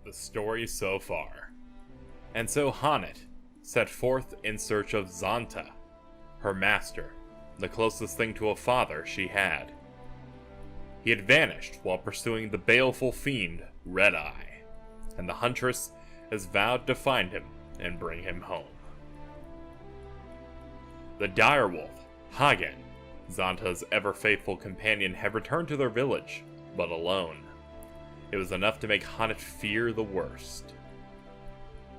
the story so far. And so Hannet set forth in search of Zanta, her master, the closest thing to a father she had. He had vanished while pursuing the baleful fiend, Red-Eye, and the huntress has vowed to find him and bring him home. The direwolf, Hagen, Zanta's ever-faithful companion, had returned to their village, but alone. It was enough to make Hannet fear the worst.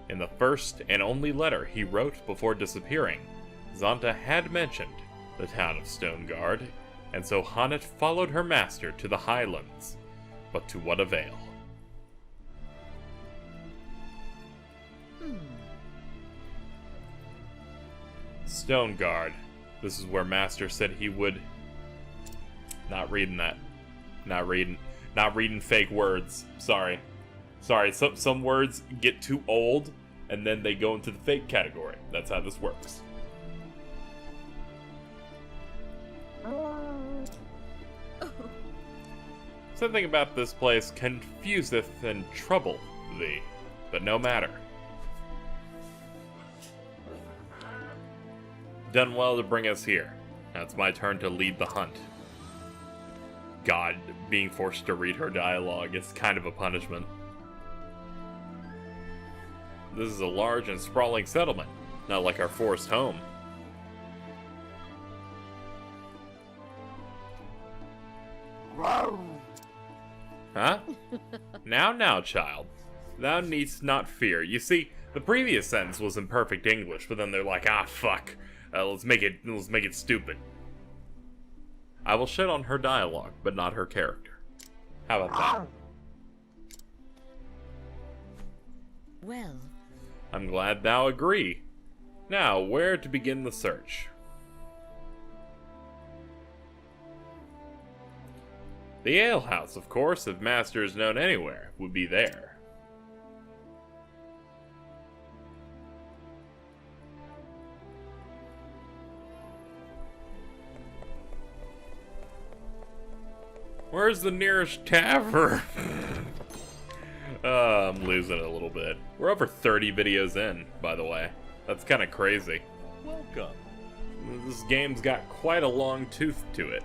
In the first and only letter he wrote before disappearing, Zanta had mentioned the town of Stoneguard, and so Hannet followed her master to the highlands, but to what avail? Stoneguard. This is where Master said he would... Not reading that. Not reading fake words. Sorry. Some words get too old, and then they go into the fake category. That's how this works. Something about this place confuseth and troubleth thee, but no matter. Done well to bring us here. Now it's my turn to lead the hunt. God, being forced to read her dialogue is kind of a punishment. This is a large and sprawling settlement, not like our forest home. Huh? Now, child. Thou needst not fear. You see, the previous sentence was in perfect English, but then they're like, fuck. Let's make it stupid. I will shit on her dialogue, but not her character. How about that? Well, I'm glad thou agree. Now, where to begin the search? The alehouse, of course, if Master is known anywhere, would be there. Where's the nearest tavern? I'm losing it a little bit. We're over 30 videos in, by the way. That's kind of crazy. Welcome. This game's got quite a long tooth to it.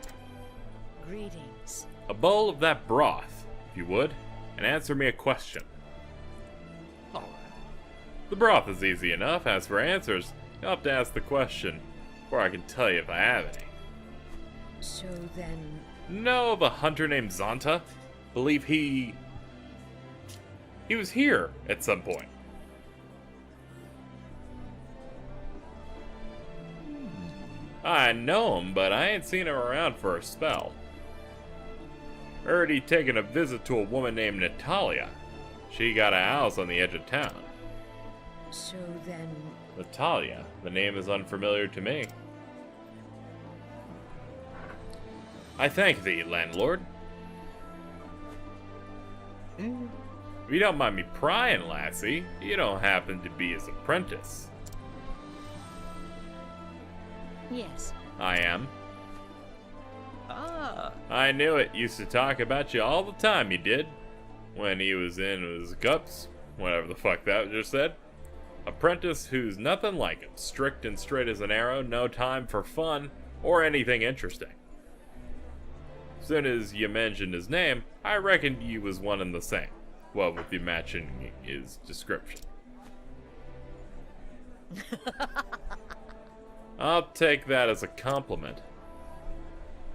greetings. A bowl of that broth, if you would, and answer me a question. Alright. The broth is easy enough. As for answers, you'll have to ask the question before I can tell you if I have any. So then... Know of a hunter named Zanta? Believe he was here at some point. I know him, but I ain't seen him around for a spell. Heard he'd taken a visit to a woman named Natalia. She got a house on the edge of town. So then... Natalia? The name is unfamiliar to me. I thank thee, landlord. If you don't mind me prying, lassie, you don't happen to be his apprentice. Yes. I am. Ah. I knew it. Used to talk about you all the time, he did. When he was in his cups, whatever the fuck that just said. Apprentice who's nothing like him. Strict and straight as an arrow, no time for fun or anything interesting. Soon as you mentioned his name, I reckoned you was one and the same. Well, with you matching his description. I'll take that as a compliment.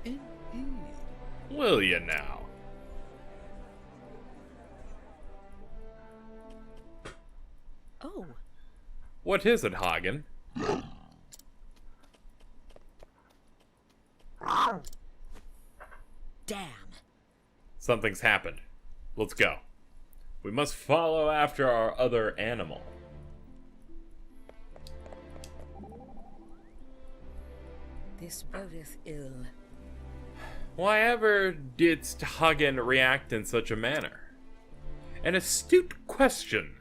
Indeed. Will you now? Oh. What is it, Hagen? Damn. Something's happened. Let's go. We must follow after our other animal. This bodeth ill. Why ever didst Hagen react in such a manner? An astute question.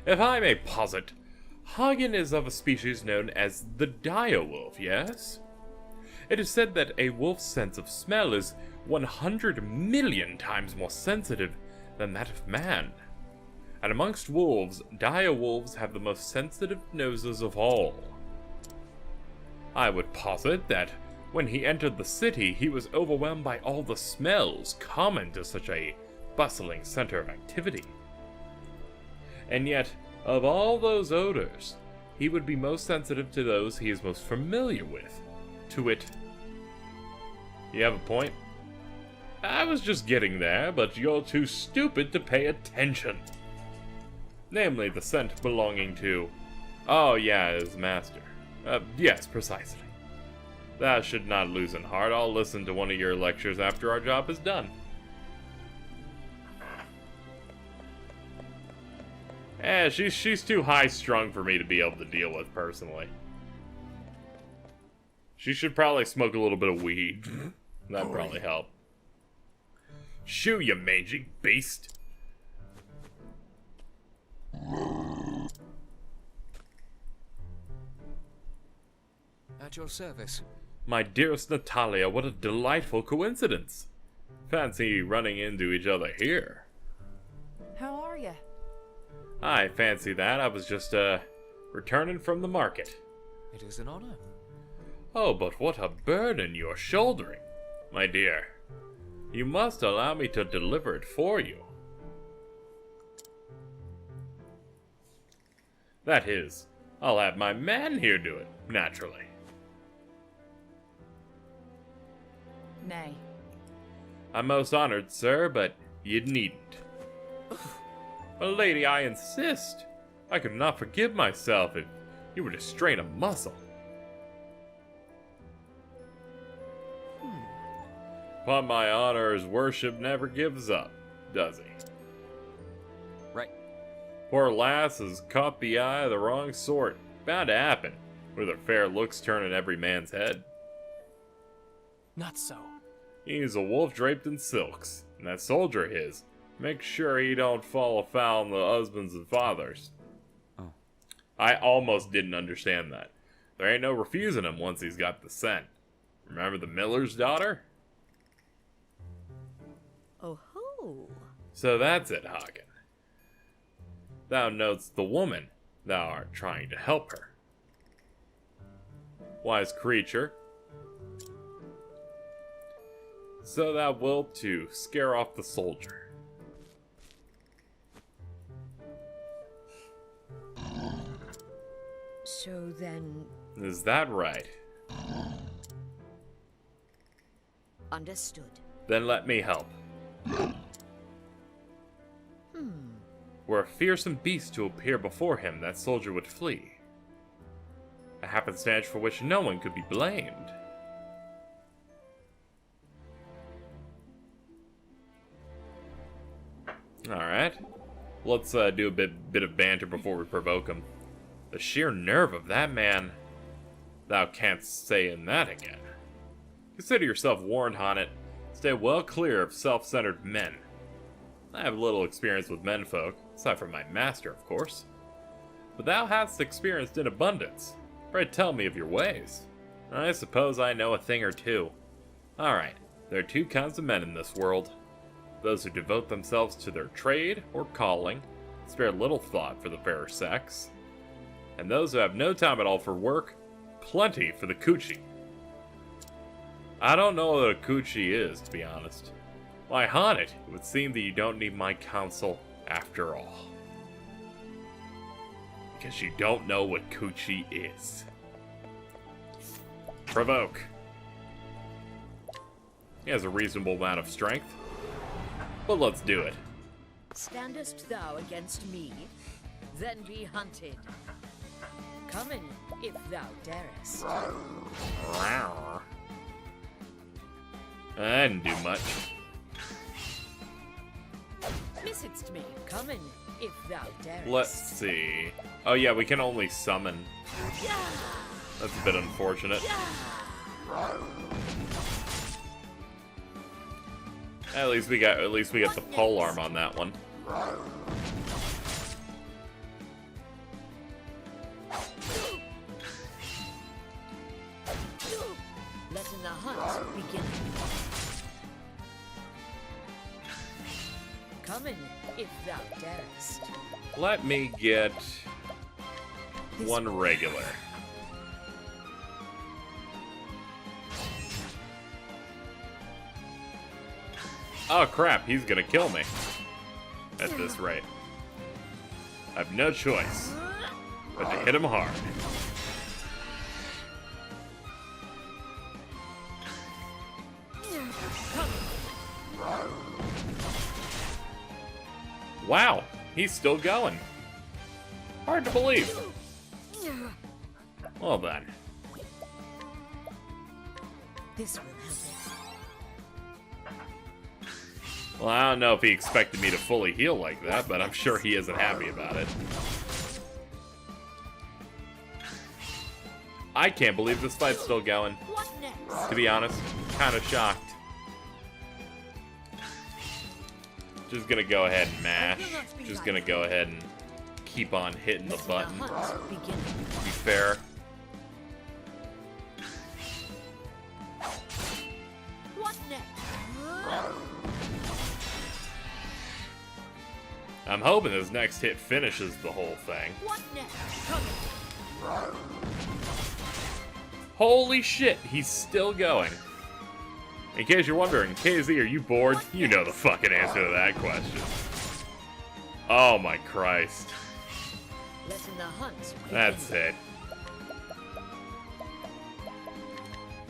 If I may posit, Hagen is of a species known as the direwolf, yes? It is said that a wolf's sense of smell is 100 million times more sensitive than that of man. And amongst wolves, dire wolves have the most sensitive noses of all. I would posit that when he entered the city, he was overwhelmed by all the smells common to such a bustling center of activity. And yet, of all those odors, he would be most sensitive to those he is most familiar with. To wit, you have a point? I was just getting there, but you're too stupid to pay attention. Namely, the scent belonging to... Oh, yeah, his master. Yes, precisely. Thou should not lose in heart. I'll listen to one of your lectures after our job is done. She's too high-strung for me to be able to deal with, personally. She should probably smoke a little bit of weed. That'd probably help. Shoo, you mangy beast! At your service. My dearest Natalia, what a delightful coincidence. Fancy running into each other here. How are you? I fancy that. I was just, returning from the market. It is an honor. Oh, but what a burden you're shouldering. My dear, you must allow me to deliver it for you. That is, I'll have my man here do it, naturally. Nay. I'm most honored, sir, but you needn't. Well, lady, I insist. I could not forgive myself if you were to strain a muscle. Upon my honor, his worship never gives up, does he? Right. Poor lass has caught the eye of the wrong sort. Bound to happen, with her fair looks turning every man's head. Not so. He's a wolf draped in silks, and that soldier of his, make sure he don't fall afoul on the husbands and fathers. Oh. I almost didn't understand that. There ain't no refusing him once he's got the scent. Remember the miller's daughter? Oh ho! So that's it, Hagen. Thou know'st the woman thou art trying to help her. Wise creature. So thou wilt to scare off the soldier. So then... Is that right? Understood. Then let me help. Were a fearsome beast to appear before him, that soldier would flee. A happenstance for which no one could be blamed. Alright. Let's do a bit of banter before we provoke him. The sheer nerve of that man. Thou canst say in that again. Consider yourself warned, Honnet. Stay well clear of self-centered men. I have little experience with menfolk, aside from my master, of course. But thou hast experienced in abundance. Pray tell me of your ways. I suppose I know a thing or two. Alright, there are two kinds of men in this world. Those who devote themselves to their trade or calling, spare little thought for the fairer sex. And those who have no time at all for work, plenty for the coochie. I don't know what a coochie is, to be honest. Why, Honnet, it would seem that you don't need my counsel after all. Because you don't know what coochie is. Provoke. He has a reasonable amount of strength. But let's do it. Standest thou against me? Then be hunted. Come in, if thou darest. I didn't do much. Missedst me. Come in, if thou darest. Let's see. Oh yeah, we can only summon. Yeah! That's a bit unfortunate. Yeah! At least we got the pole arm on that one. Letting the hunt begin. Come in, if thou darest. Let me get one regular. Oh crap, he's gonna kill me. At this rate. I have no choice but to hit him hard. Wow, he's still going. Hard to believe. Well then. This will help us. Well, I don't know if he expected me to fully heal like that, but I'm sure he isn't happy about it. I can't believe this fight's still going. What next? To be honest, kind of shocked. Just gonna go ahead and mash. Just gonna go ahead and keep on hitting the button. To be fair. What next? I'm hoping his next hit finishes the whole thing. What next? Holy shit, he's still going. In case you're wondering, KZ, are you bored? You know the fucking answer to that question. Oh my Christ. Letting the hunt begin. That's it.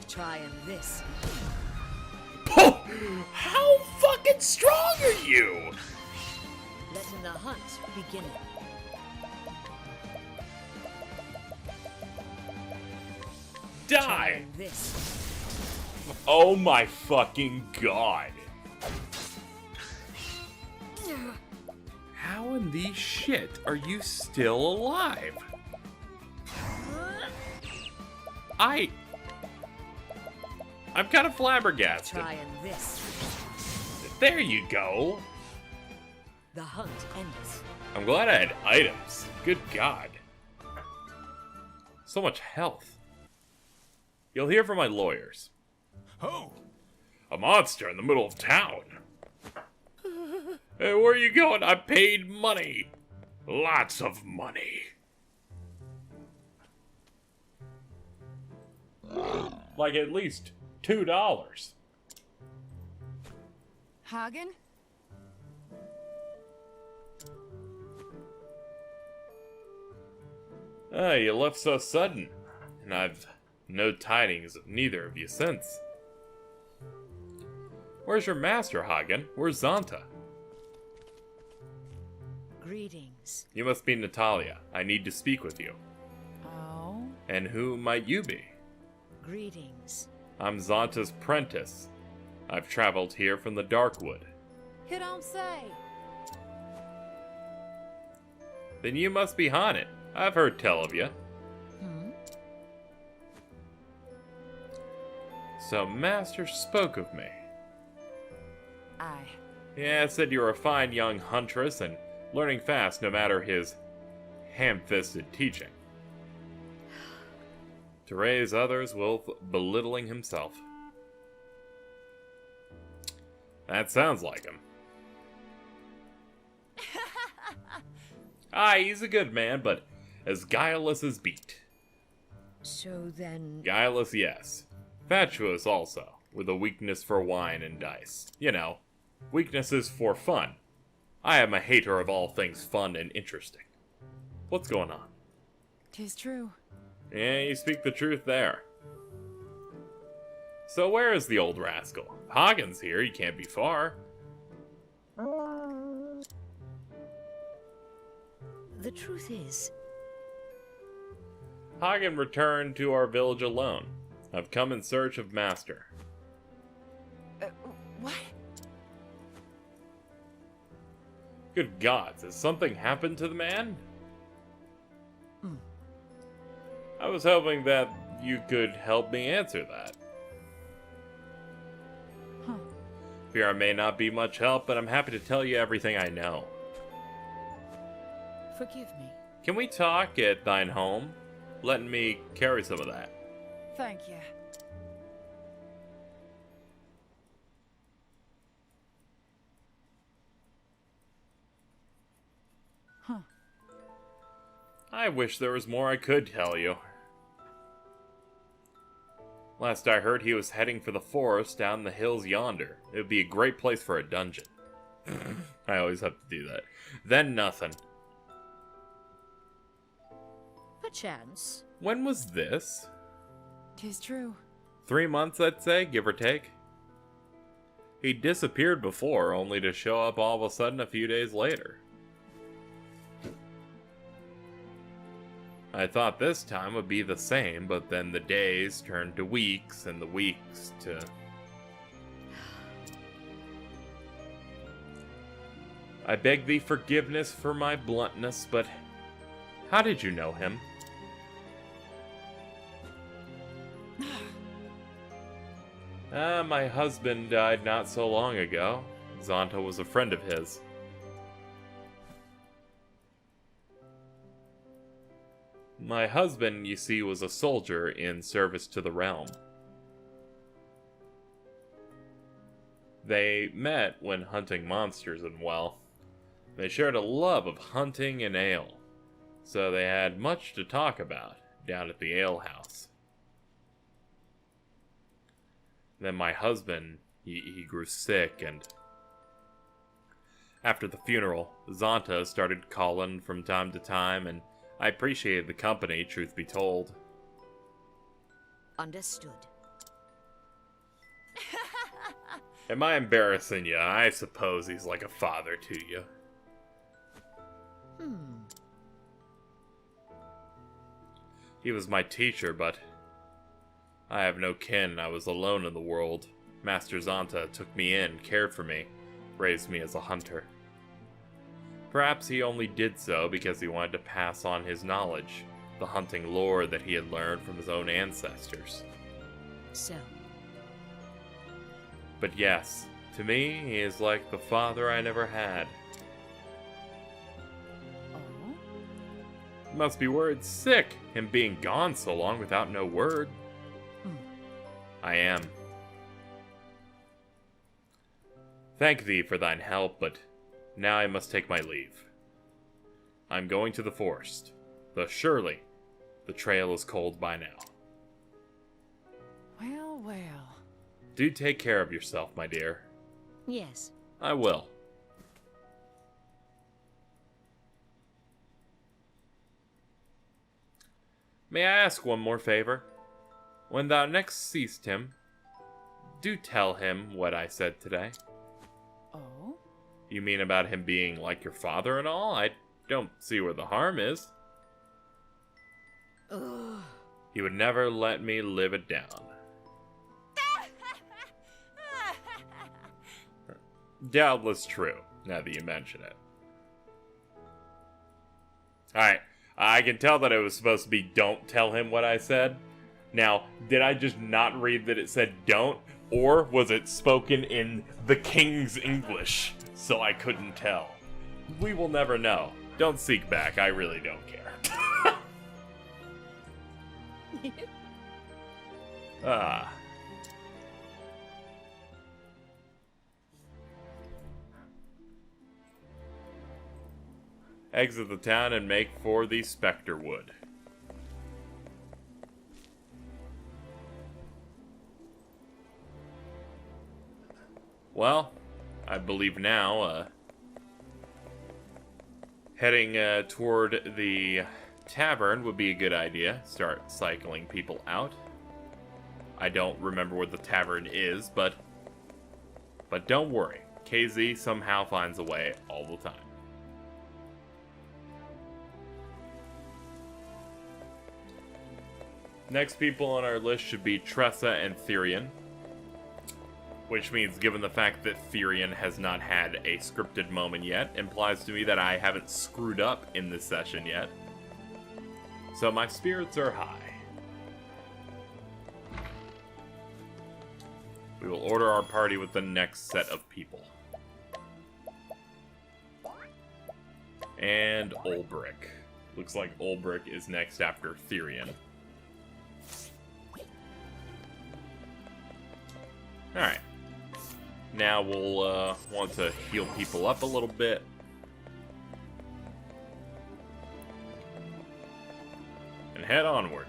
Trying this. Oh, how fucking strong are you? Letting the hunt begin. Die! Trying this. Oh my fucking god. How in the shit are you still alive? I'm kind of flabbergasted. Trying this. There you go. The hunt ends. I'm glad I had items. Good god. So much health. You'll hear from my lawyers. Oh, A monster in the middle of town. Hey, where are you going? I paid money. Lots of money. Like at least $2. Hagen? You left so sudden, and I've no tidings of neither of you since. Where's your master, Hagen? Where's Zanta? Greetings. You must be Natalia. I need to speak with you. Oh? And who might you be? Greetings. I'm Zanta's prentice. I've traveled here from the Darkwood. You don't say. Then you must be haunted. I've heard tell of you. So Master spoke of me. Aye. Yeah, said you were a fine young huntress and learning fast no matter his ham-fisted teaching. To raise others while belittling himself. That sounds like him. Aye, he's a good man, but as guileless as beat. So then... Guileless, yes. Fatuous also, with a weakness for wine and dice. You know, weaknesses for fun. I am a hater of all things fun and interesting. What's going on? 'Tis true. Yeah, you speak the truth there. So where is the old rascal? If Hagen's here, he can't be far. The truth is... Hagen returned to our village alone. I've come in search of Master. What? Good gods, has something happened to the man? I was hoping that you could help me answer that. Huh. Fear I may not be much help, but I'm happy to tell you everything I know. Forgive me. Can we talk at thine home? Letting me carry some of that. Thank you. I wish there was more I could tell you. Last I heard, he was heading for the forest down the hills yonder. It would be a great place for a dungeon. I always have to do that. Then nothing. Perchance. When was this? 'Tis true. 3 months, I'd say, give or take. He disappeared before, only to show up all of a sudden a few days later. I thought this time would be the same, but then the days turned to weeks, and the weeks to... I beg thee forgiveness for my bluntness, but how did you know him? My husband died not so long ago. Zonta was a friend of his. My husband, you see, was a soldier in service to the realm. They met when hunting monsters, and well, they shared a love of hunting and ale, so they had much to talk about down at the ale house. Then my husband, he grew sick, and after the funeral, Zonta started calling from time to time, and I appreciated the company, truth be told. Understood. Am I embarrassing you? I suppose he's like a father to you. He was my teacher, but I have no kin. I was alone in the world. Master Zonta took me in, cared for me, raised me as a hunter. Perhaps he only did so because he wanted to pass on his knowledge, the hunting lore that he had learned from his own ancestors. So, But yes, to me, he is like the father I never had. Oh? You must be worried sick, him being gone so long without no word. I am. Thank thee for thine help, but now I must take my leave. I'm going to the forest, though surely the trail is cold by now. Well, well. Do take care of yourself, my dear. yes. I will. May I ask one more favor? When thou next seest him, do tell him what I said today. Oh? You mean about him being like your father and all? I don't see where the harm is. Ugh. He would never let me live it down. Doubtless true, now that you mention it. Alright, I can tell that it was supposed to be don't tell him what I said. Now, did I just not read that it said don't? Or was it spoken in the King's English, so I couldn't tell? We will never know. Don't seek back, I really don't care. Ah. Exit the town and make for the Spectre Wood. Well, I believe now, heading toward the tavern would be a good idea. Start cycling people out. I don't remember where the tavern is, but don't worry. KZ somehow finds a way all the time. Next people on our list should be Tressa and Therian. Which means, given the fact that Therian has not had a scripted moment yet, implies to me that I haven't screwed up in this session yet. So my spirits are high. We will order our party with the next set of people. And Ulbrich. Looks like Ulbrich is next after Therian. Alright. Now we'll want to heal people up a little bit. head onward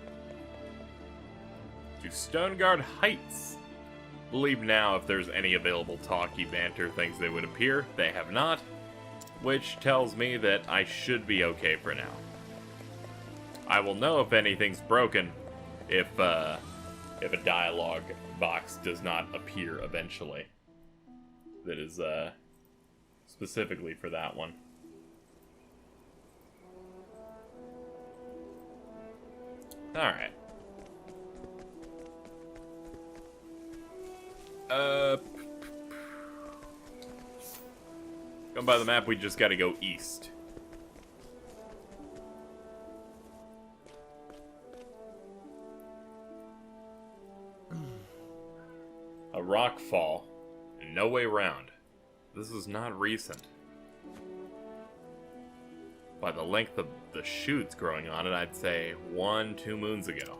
to Stoneguard Heights. Believe now if there's any available talky banter things they would appear. They have not, which tells me that I should be okay for now. I will know if anything's broken if a dialogue box does not appear eventually. That is specifically for that one. Alright. Going by the map, we just gotta go east. A rock fall, and no way round. This is not recent. By the length of the shoots growing on it, I'd say 1-2 moons ago.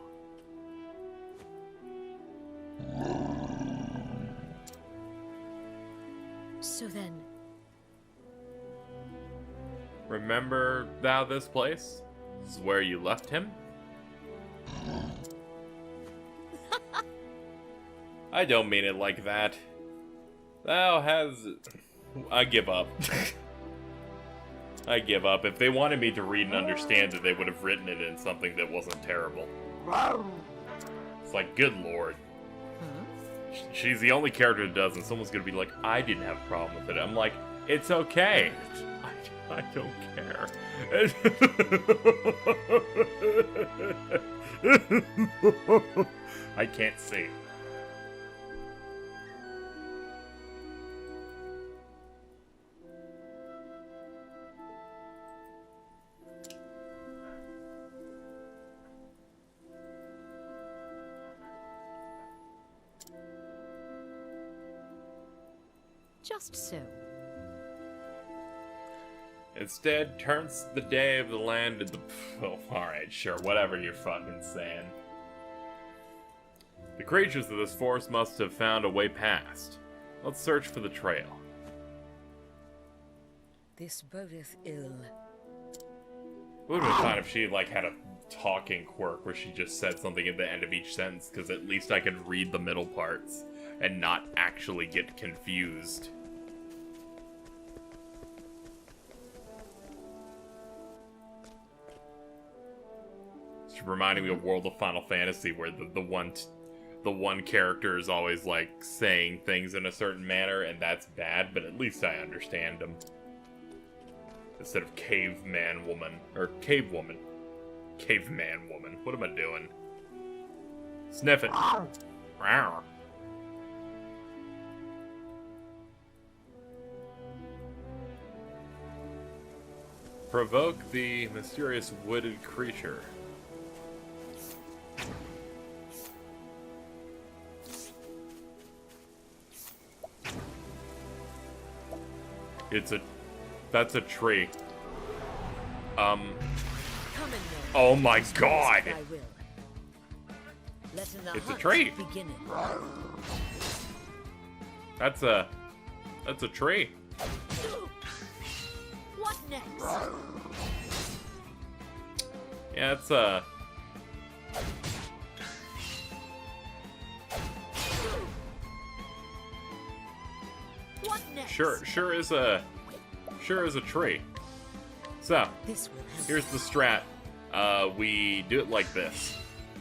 So then, Remember thou this place? This is where you left him? I don't mean it like that. Thou has... I give up. I give up. If they wanted me to read and understand it, they would have written it in something that wasn't terrible. It's like, good lord. She's the only character that does, and someone's gonna be like, I didn't have a problem with it. I'm like, it's okay. I don't care. I can't see. just so. Instead, turns the day of the land into... Oh, alright, sure, whatever you're fucking saying. The creatures of this forest must have found a way past. Let's search for the trail. This bodeth ill. It would have been fine if she, like, had a talking quirk where she just said something at the end of each sentence, because at least I could read the middle parts and not actually get confused. It's reminding me of World of Final Fantasy, where the one character is always, like, saying things in a certain manner, and that's bad, but at least I understand them. Instead of caveman woman, or cave woman. Caveman woman. What am I doing? Sniff it. Rawr. Provoke the mysterious wooded creature. That's a tree. Come in then. Oh my god! Thy will. Let in the It's a hunt tree. beginneth. That's a tree. What next? Yeah, it's a... What next? Sure is a tree. So, This will help. here's the strat. We do it like this.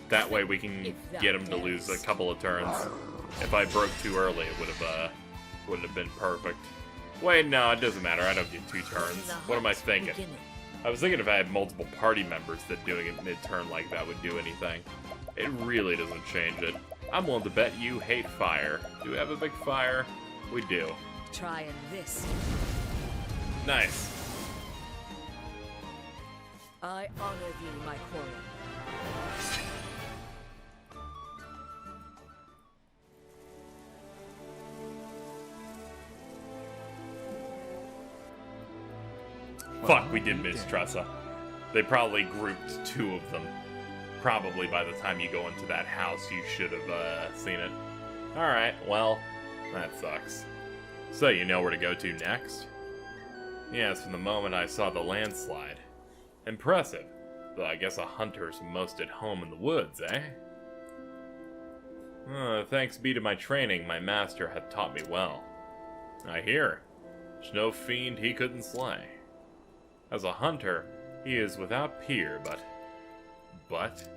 That way we can get him to lose a couple of turns. If I broke too early, it wouldn't have been perfect. Wait, no, it doesn't matter. I don't get 2 turns. What am I thinking? I was thinking if I had multiple party members that doing it mid-turn like that would do anything. It really doesn't change it. I'm willing to bet you hate fire. Do we have a big fire? We do. Trying this. Nice. I honor thee, my quarry. Fuck, we did miss Tressa. They probably grouped 2 of them. Probably by the time you go into that house, you should have seen it. Alright, well, that sucks. So you know where to go to next? Yes, from the moment I saw the landslide. Impressive. Though I guess a hunter's most at home in the woods, eh? Thanks be to my training, my master hath taught me well. I hear, there's no fiend he couldn't slay. As a hunter, he is without peer, but...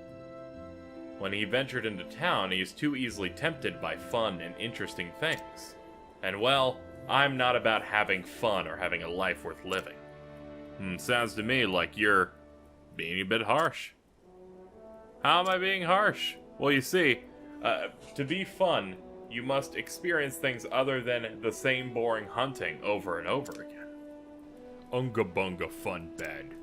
when he ventured into town, he is too easily tempted by fun and interesting things. And well, I'm not about having fun or having a life worth living. Sounds to me like you're being a bit harsh. How am I being harsh? Well, you see, to be fun, you must experience things other than the same boring hunting over and over again. Unga bunga fun bed.